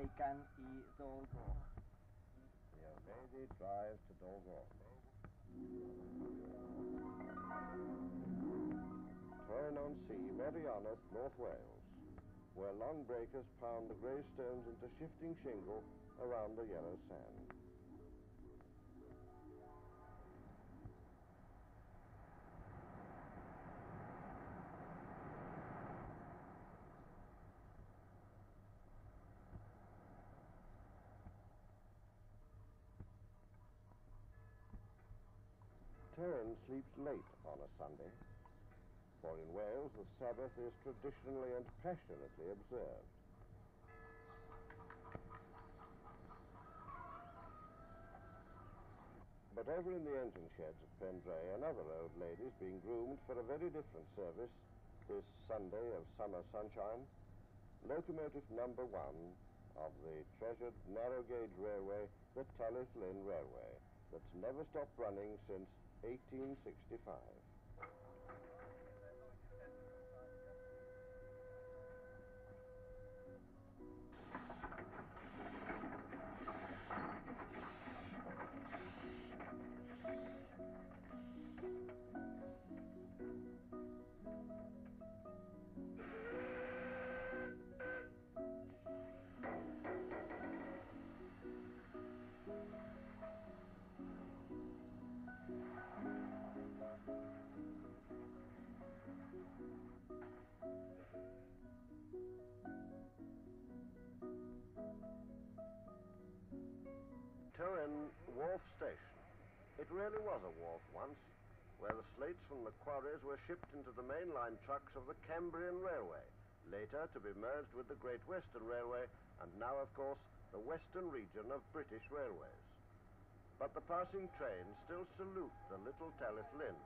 Bacon i Dolgoch. The old lady drives to Dolgoch. Troyn-on-Sea, Meirionydd, North Wales, where long breakers pound the grey stones into shifting shingle around the yellow sand. Troyn sleeps late on a Sunday, for in Wales the Sabbath is traditionally and passionately observed. But over in the engine sheds at Pendray, another old lady's being groomed for a very different service this Sunday of summer sunshine. Locomotive number 1 of the treasured narrow gauge railway, the Tylwyth Lyn Railway, that's never stopped running since 1865. Troyn Wharf Station. It really was a wharf once, where the slates from the quarries were shipped into the mainline trucks of the Cambrian Railway, later to be merged with the Great Western Railway, and now, of course, the western region of British Railways. But the passing trains still salute the little Tylwyth Lyn,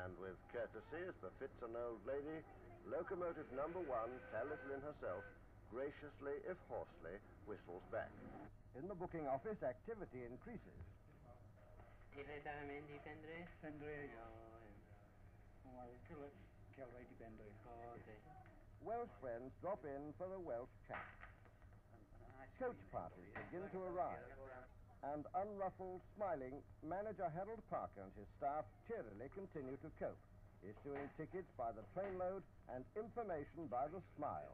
and with courtesy as befits an old lady, locomotive number 1, Tylwyth Lyn herself, graciously, if hoarsely, whistles back. In the booking office, activity increases. Welsh friends drop in for a Welsh chat. Coach parties begin to arrive, and unruffled, smiling, manager Harold Parker and his staff cheerily continue to cope, issuing tickets by the trainload and information by the smile.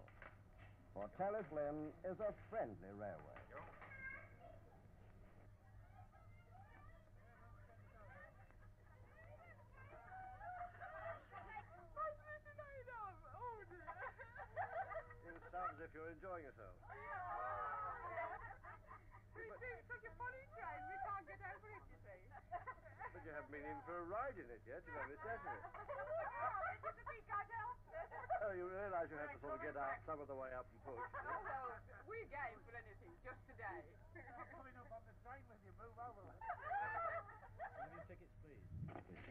For Tylwyth Lyn is a friendly railway. It sounds as if you're enjoying yourself. We do such a funny train, we can't get over it, you see. But you haven't been in for a ride in it yet, you've only sat in it. This is the big guy help. Oh, you realise you have to sort of get out some of the way up and push. Well, we're game for anything, just today. I'm coming up on the train with you, move over. Have your tickets, please. Please,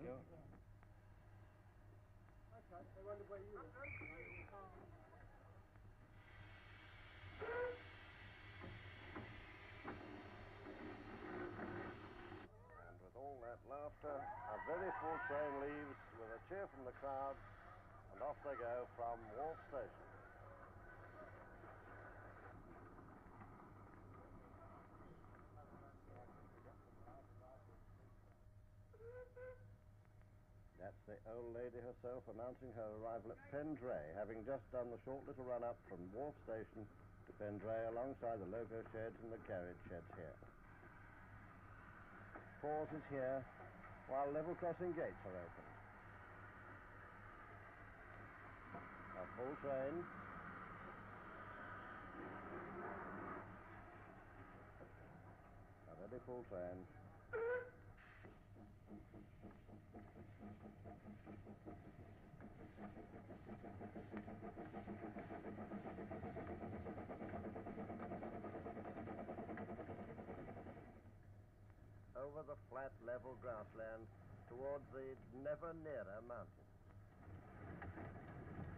Thank you. Okay, I wonder where you are. And with all that laughter, a very full train leaves with a cheer from the crowd, and off they go from Wharf Station. That's the old lady herself announcing her arrival at Pendray, having just done the short little run up from Wharf Station to Pendray alongside the loco sheds and the carriage sheds here. Pauses here while level crossing gates are opened. A full train. A very full train. Over the flat, level grassland towards the never nearer mountains.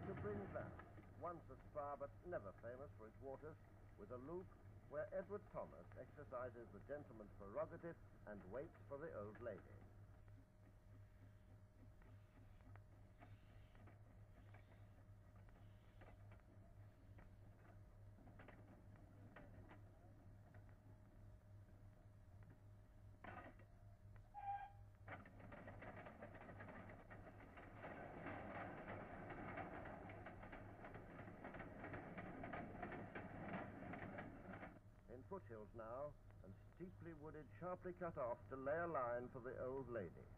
To Brynfast, once a spa but never famous for its waters, with a loop where Edward Thomas exercises the gentleman's prerogative and waits for the old lady. foothills now, and steeply wooded, sharply cut off to lay a line for the old lady.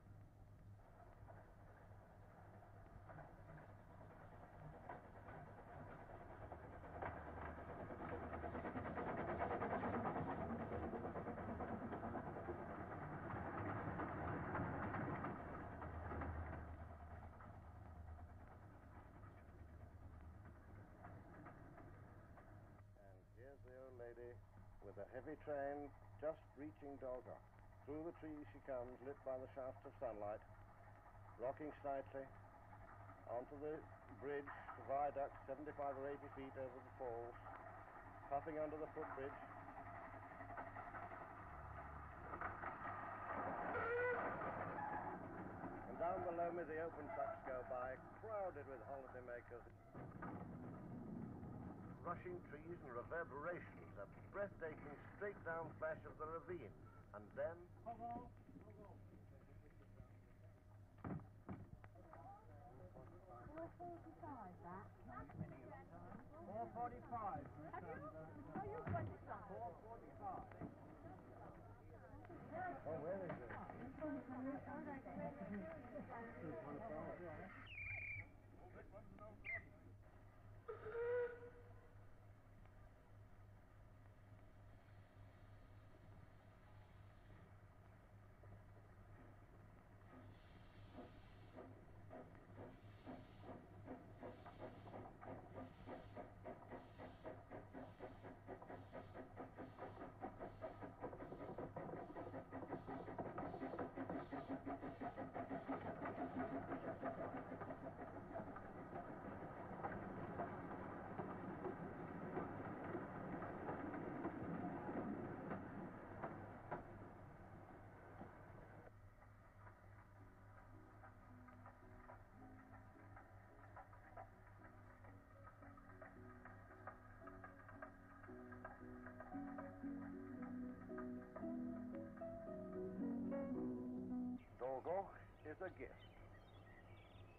Here's the old lady with a heavy train just reaching Dolgoch. Through the trees she comes, lit by the shafts of sunlight, rocking slightly onto the bridge, the viaduct, 75 or 80 feet over the falls, puffing under the footbridge. And down below me the open trucks go by, crowded with holidaymakers. Rushing trees and reverberations, a breathtaking straight-down flash of the ravine. And then... 4:45, that. 4:45. Are you going to stop? 4:45. Oh, where is it? Dolgoch is a gift.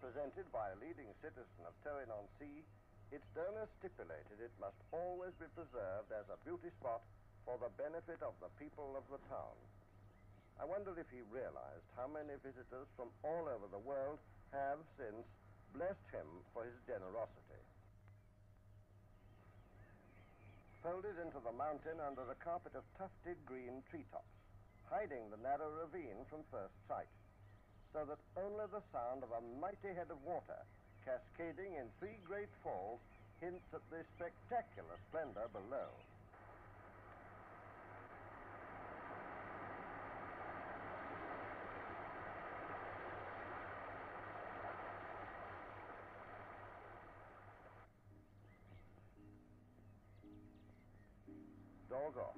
Presented by a leading citizen of Towin-on-Sea, its donors stipulated it must always be preserved as a beauty spot for the benefit of the people of the town. I wonder if he realized how many visitors from all over the world have since blessed him for his generosity. Folded into the mountain under a carpet of tufted green treetops, hiding the narrow ravine from first sight, so that only the sound of a mighty head of water cascading in three great falls hints at the spectacular splendor below. Dolgoch.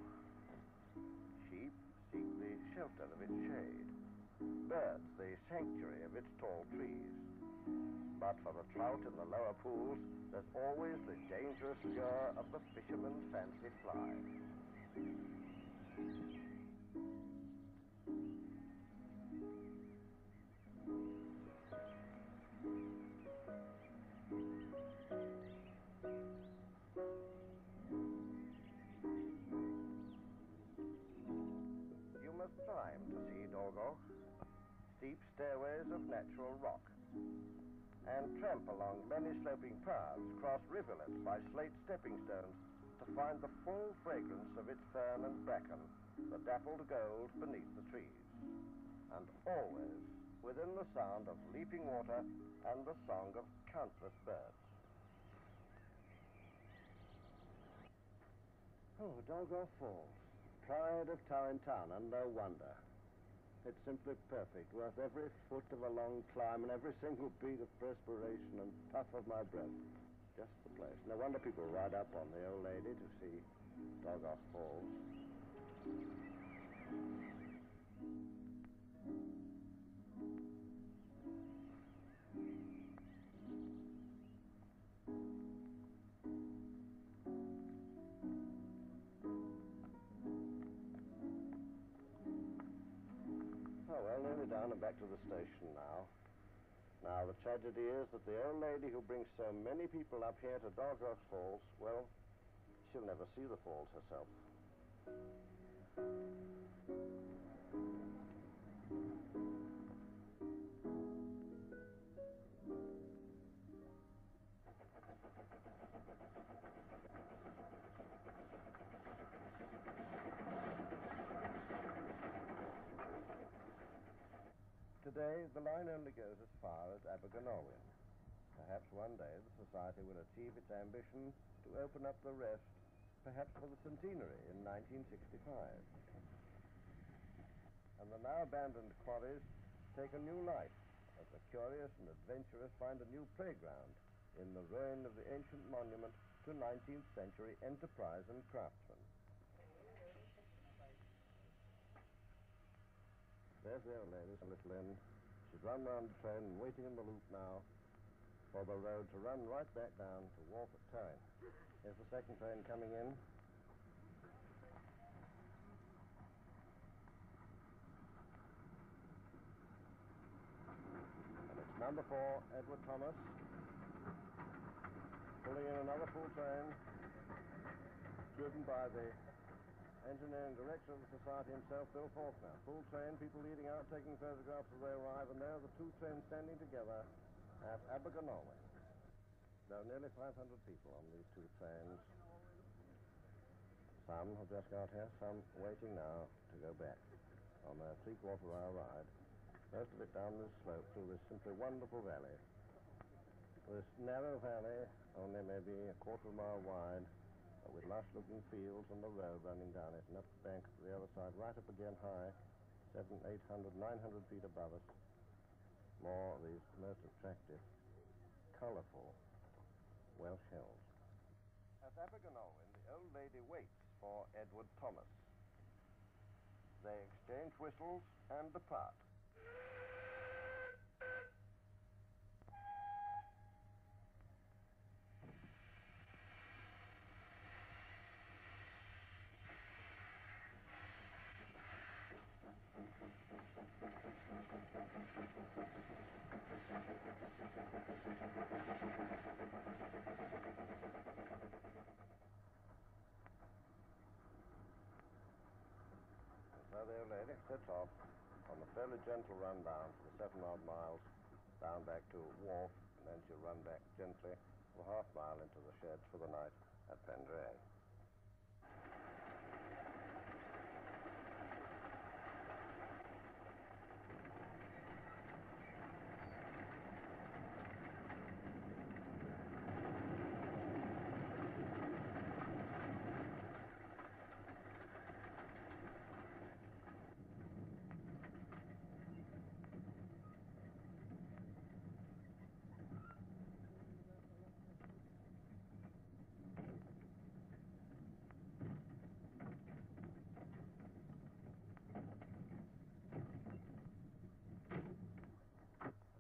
Sheep seek the shelter of its shade. Birds the sanctuary of its tall trees. But for the trout in the lower pools, there's always the dangerous lure of the fisherman's fancy fly. You must climb to see Dolgoch. Steep stairways of natural rock, and tramp along many sloping paths, cross rivulets by slate stepping stones to find the full fragrance of its fern and bracken, the dappled gold beneath the trees, and always within the sound of leaping water and the song of countless birds. Oh, Dolgoch Falls, pride of Towin Town, and no wonder. It's simply perfect, worth every foot of a long climb and every single beat of perspiration and puff of my breath. Just the place. No wonder people ride up on the old lady to see Dolgoch Falls. Oh, well, nearly down and back to the station now. Now, the tragedy is that the old lady who brings so many people up here to Dolgoch Falls, well, she'll never see the falls herself. Today, the line only goes as far as Abergynolwyn. Perhaps one day the Society will achieve its ambition to open up the rest, perhaps for the centenary in 1965. And the now abandoned quarries take a new life as the curious and adventurous find a new playground in the ruin of the ancient monument to 19th century enterprise and craftsmen. There's the old lady, a little in. She's run round the train and waiting in the loop now for the road to run right back down to Wharf at Towing. Here's the second train coming in. And it's number 4, Edward Thomas, pulling in another full train, driven by the engineering director of the Society himself, Bill Faulkner. Full train, people leading out, taking photographs as they arrive, and there are the two trains standing together at Abergynolwyn. There are nearly 500 people on these two trains. Some have just got here, some waiting now to go back on their three-quarter-hour ride. Most of it down this slope through this simply wonderful valley. This narrow valley, only maybe a quarter of a mile wide, but with lush-looking fields and the road running down it, and up the bank to the other side, right up again high, 700, 800, 900 feet above us. More of these most attractive, colourful Welsh hills. At Abergynolwyn, the old lady waits for Edward Thomas. They exchange whistles and depart. So the old lady sets off on a fairly gentle run down for the 7-odd miles down back to Wharf, and then she'll run back gently for a half-mile into the sheds for the night at Pendray.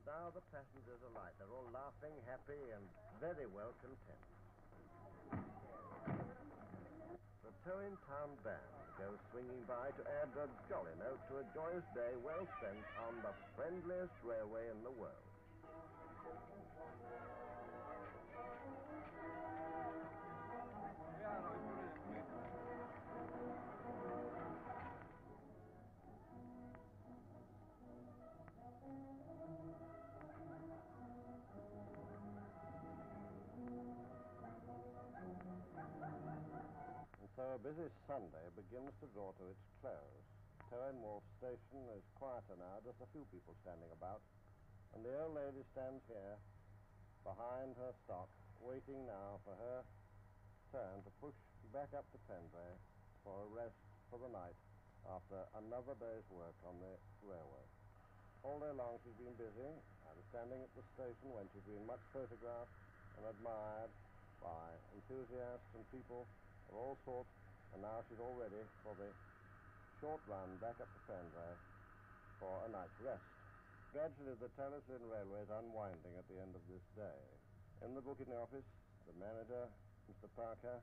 Now the passengers alight. They're all laughing, happy, and very well content. The Towing Town Band goes swinging by to add a jolly note to a joyous day well spent on the friendliest railway in the world. So a busy Sunday begins to draw to its close. Towing Wharf Station is quieter now, just a few people standing about, and the old lady stands here behind her stock, waiting now for her turn to push back up to Pendray for a rest for the night after another day's work on the railway. All day long she's been busy, and standing at the station when she's been much photographed and admired by enthusiasts and people of all sorts, and now she's all ready for the short run back up to Pendray for a night's rest. Gradually, the Taliesin Railway is unwinding at the end of this day. In the booking office, the manager, Mr. Parker,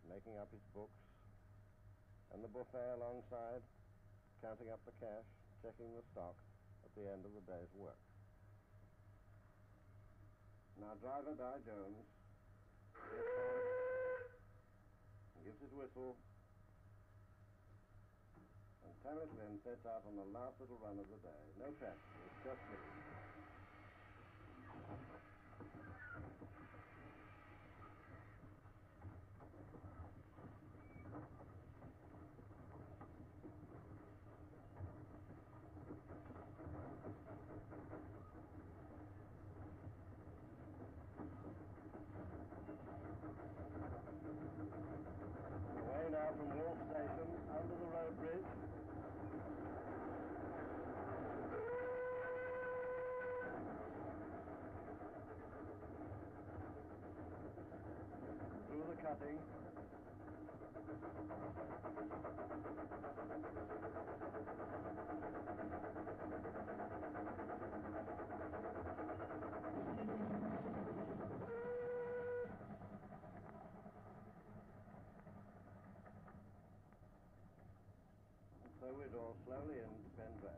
making up his books, and the buffet alongside, counting up the cash, checking the stock at the end of the day's work. Now, driver Di Jones gives his whistle, Tammy Flynn sets out on the last little run of the day. No passengers, just me. Away now from Wolf Station, under the road bridge. Through the cutting. So we draw slowly into Pen Bay.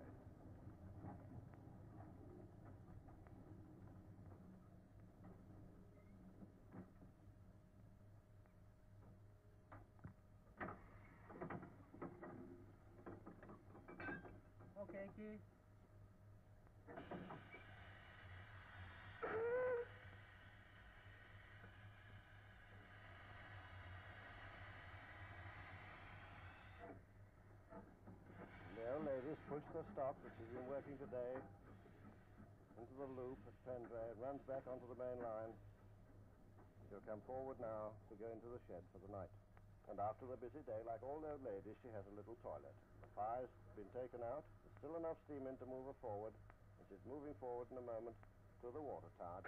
Okay, Keith. The old ladies push the stop that she's been working today into the loop at Pendray and runs back onto the main line. She'll come forward now to go into the shed for the night. And after the busy day, like all the old ladies, she has a little toilet. The fire's been taken out. There's still enough steam in to move her forward. And she's moving forward in a moment to the water tower.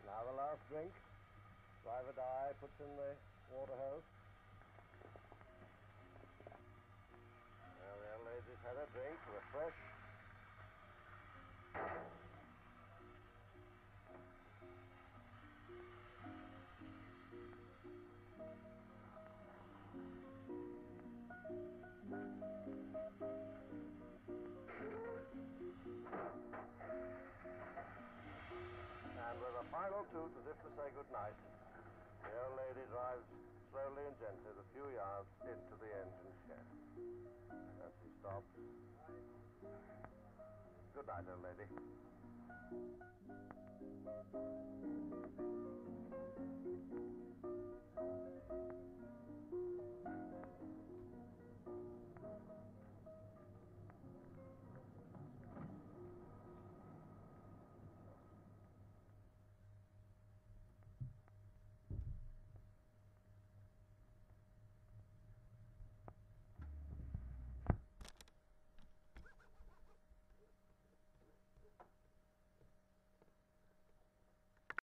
Now the last drink. Driver Di puts in the water hose. Well, the old lady's had a drink, refresh. And with a final toot as if to say goodnight, the old lady drives slowly and gently the few yards into the engine shed. As she stops. Good night, old lady.